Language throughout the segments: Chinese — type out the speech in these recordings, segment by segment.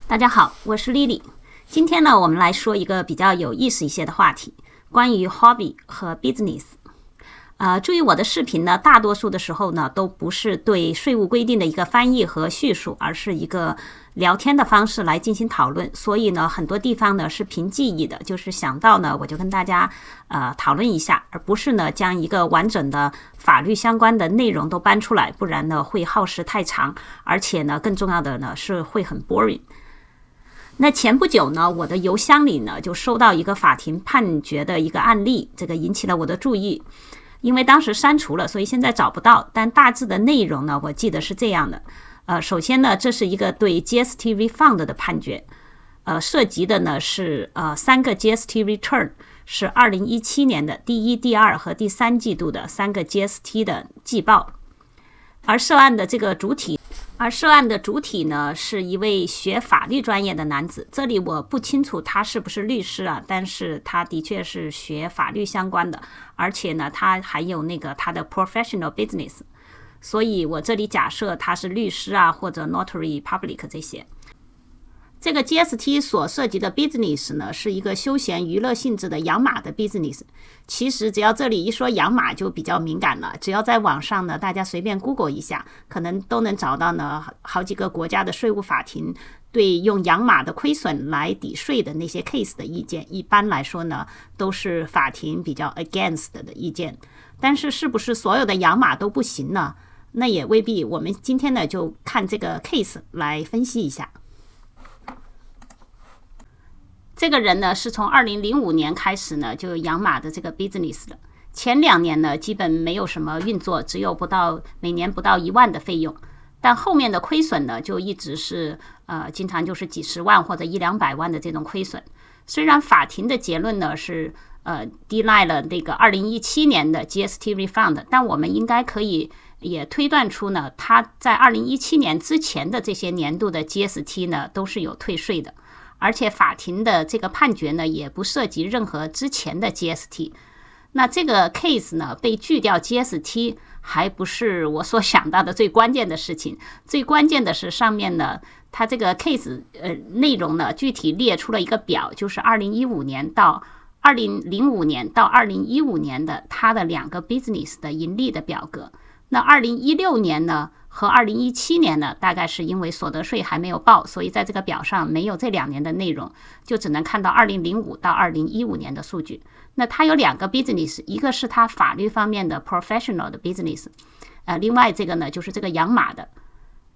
大家好，我是 Lily。今天呢，我们来说一个比较有意思一些的话题，关于 hobby 和 business。注意我的视频呢，大多数的时候呢，都不是对税务规定的一个翻译和叙述，而是一个聊天的方式来进行讨论。所以呢，很多地方呢是凭记忆的，就是想到呢，我就跟大家讨论一下，而不是呢将一个完整的法律相关的内容都搬出来，不然呢会耗时太长，而且呢更重要的呢是会很 boring。那前不久呢，我的邮箱里呢就收到一个法庭判决的一个案例，这个引起了我的注意。因为当时删除了，所以现在找不到，但大致的内容呢，我记得是这样的。首先呢，这是一个对 GST refund 的判决，涉及的呢是3个 GST return， 是2017年的第1、第2和第3季度的3个 GST 的季报，而涉案的主体呢是一位学法律专业的男子，这里我不清楚他是不是律师啊，但是他的确是学法律相关的，而且呢他还有他的 professional business， 所以我这里假设他是律师啊或者 notary public 这些。这个 GST 所涉及的 business 呢，是一个休闲娱乐性质的养马的 business。其实只要这里一说养马就比较敏感了，只要在网上呢，大家随便 Google 一下，可能都能找到呢好几个国家的税务法庭对用养马的亏损来抵税的那些 case 的意见。一般来说呢，都是法庭比较 against 的意见。但是是不是所有的养马都不行呢？那也未必。我们今天呢就看这个 case 来分析一下。这个人呢是从2005年开始呢就养马的这个 business 了，前2年呢基本没有什么运作，只有每年不到1万的费用，但后面的亏损呢就一直是经常就是几十万或者100-200万的这种亏损。虽然法庭的结论呢是deny 了那个2017年的 GST refund， 但我们应该可以也推断出呢，他在2017年之前的这些年度的 GST 呢都是有退税的。而且法庭的这个判决呢，也不涉及任何之前的 GST。那这个 case 呢，被拒掉 GST 还不是我所想到的最关键的事情。最关键的是上面呢，它这个 case 内容呢，具体列出了一个表，就是2005年到2005年到2015年的它的2个 business 的盈利的表格。那2016年呢？和2017年呢，大概是因为所得税还没有报，所以在这个表上没有这2年的内容，就只能看到2005到2015年的数据。那它有2个 business， 一个是它法律方面的 professional 的 business， 另外这个呢就是这个养马的，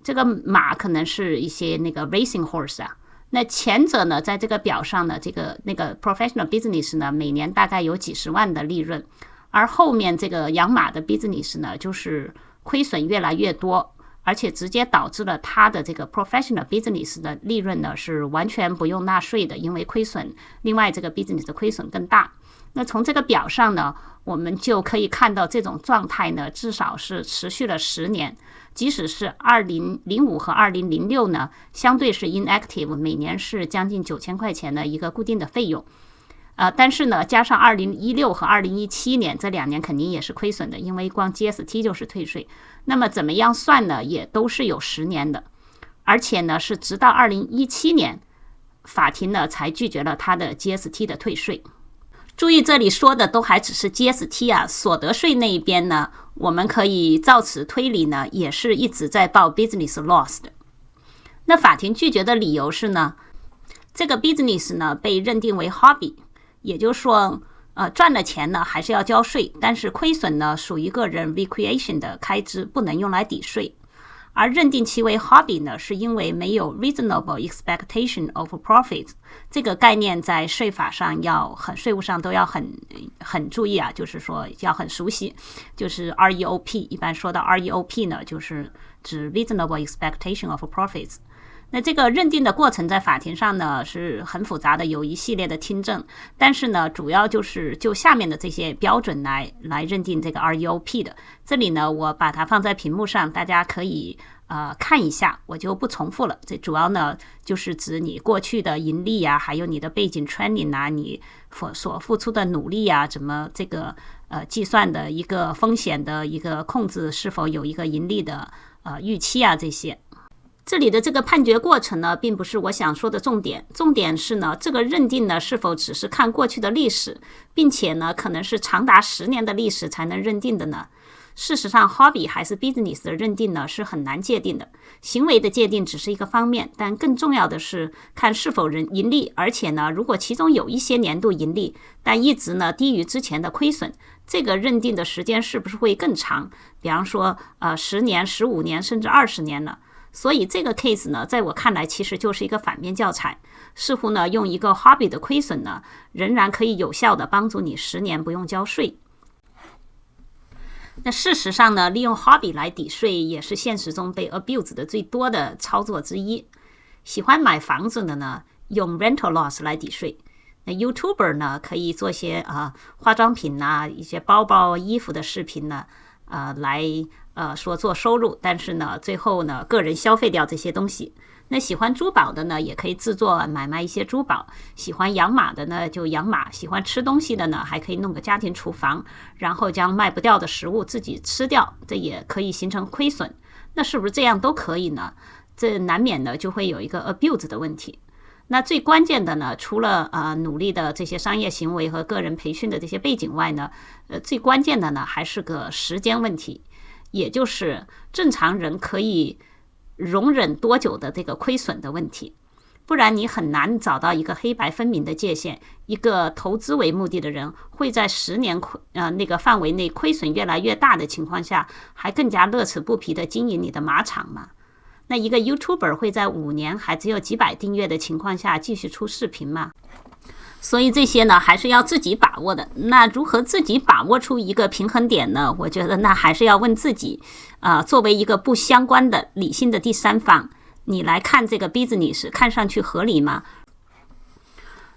这个马可能是一些那个 racing horse 啊。那前者呢，在这个表上呢，那个 professional business 呢，每年大概有几十万的利润，而后面这个养马的 business 呢，就是亏损越来越多，而且直接导致了他的这个 professional business 的利润呢是完全不用纳税的，因为亏损，另外这个 business 的亏损更大。那从这个表上呢，我们就可以看到这种状态呢，至少是持续了10年。即使是2005和2006呢，相对是 inactive， 每年是将近9000块钱的一个固定的费用。但是呢，加上2016和2017年这2年肯定也是亏损的，因为光 GST 就是退税。那么怎么样算呢？也都是有10年的，而且呢是直到2017年，法庭呢才拒绝了他的 GST 的退税。注意这里说的都还只是 GST 啊，所得税那一边呢，我们可以照此推理呢，也是一直在报 business loss 的。那法庭拒绝的理由是呢，这个 business 呢被认定为 hobby。也就是说，赚了钱呢还是要交税，但是亏损呢属于个人 recreation 的开支，不能用来抵税。而认定其为 hobby 呢，是因为没有 reasonable expectation of profits 这个概念在税法上税务上都要很注意啊，就是说要很熟悉。就是 REOP， 一般说到 REOP 呢，就是指 reasonable expectation of profits。那这个认定的过程在法庭上呢是很复杂的，有一系列的听证，但是呢主要就是就下面的这些标准来认定这个 REOP 的。这里呢我把它放在屏幕上，大家可以看一下，我就不重复了。这主要呢就是指你过去的盈利啊，还有你的背景 training 啊，你所付出的努力啊，怎么这个计算的一个风险的一个控制，是否有一个盈利的预期啊这些。这里的这个判决过程呢，并不是我想说的重点。重点是呢，这个认定呢，是否只是看过去的历史，并且呢，可能是长达10年的历史才能认定的呢？事实上 ，hobby 还是 business 的认定呢，是很难界定的。行为的界定只是一个方面，但更重要的是看是否盈利，而且呢，如果其中有一些年度盈利，但一直呢低于之前的亏损，这个认定的时间是不是会更长？比方说，10年、15年，甚至20年了。所以这个 case 呢，在我看来其实就是一个反面教材，似乎呢用一个 hobby 的亏损呢，仍然可以有效的帮助你10年不用交税。那事实上呢，利用 hobby 来抵税也是现实中被 abuse 的最多的操作之一。喜欢买房子的呢，用 rental loss 来抵税。那 YouTuber 呢，可以做些化妆品呐、一些包包、衣服的视频呢，来说做收入，但是呢，最后呢，个人消费掉这些东西。那喜欢珠宝的呢，也可以制作买卖一些珠宝；喜欢养马的呢，就养马；喜欢吃东西的呢，还可以弄个家庭厨房，然后将卖不掉的食物自己吃掉，这也可以形成亏损。那是不是这样都可以呢？这难免呢就会有一个 abuse 的问题。那最关键的呢，除了努力的这些商业行为和个人培训的这些背景外呢，最关键的呢还是个时间问题，也就是正常人可以容忍多久的这个亏损的问题。不然你很难找到一个黑白分明的界限。一个投资为目的的人会在10年那个范围内亏损越来越大的情况下，还更加乐此不疲的经营你的马场吗？那一个 YouTuber 会在5年还只有几百订阅的情况下继续出视频吗？所以这些呢，还是要自己把握的。那如何自己把握出一个平衡点呢？我觉得那还是要问自己，作为一个不相关的理性的第三方，你来看这个 business 看上去合理吗？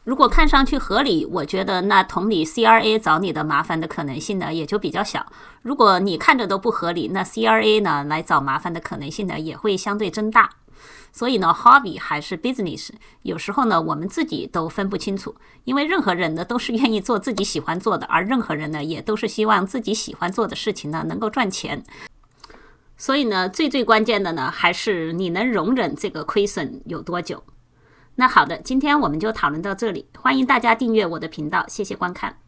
如果看上去合理，我觉得那同理 CRA 找你的麻烦的可能性呢也就比较小。如果你看着都不合理，那 CRA 呢来找麻烦的可能性呢也会相对增大。所以呢 hobby 还是 business， 有时候呢我们自己都分不清楚，因为任何人呢都是愿意做自己喜欢做的，而任何人呢也都是希望自己喜欢做的事情呢能够赚钱。所以呢最关键的呢还是你能容忍这个亏损有多久。那好的，今天我们就讨论到这里，欢迎大家订阅我的频道，谢谢观看。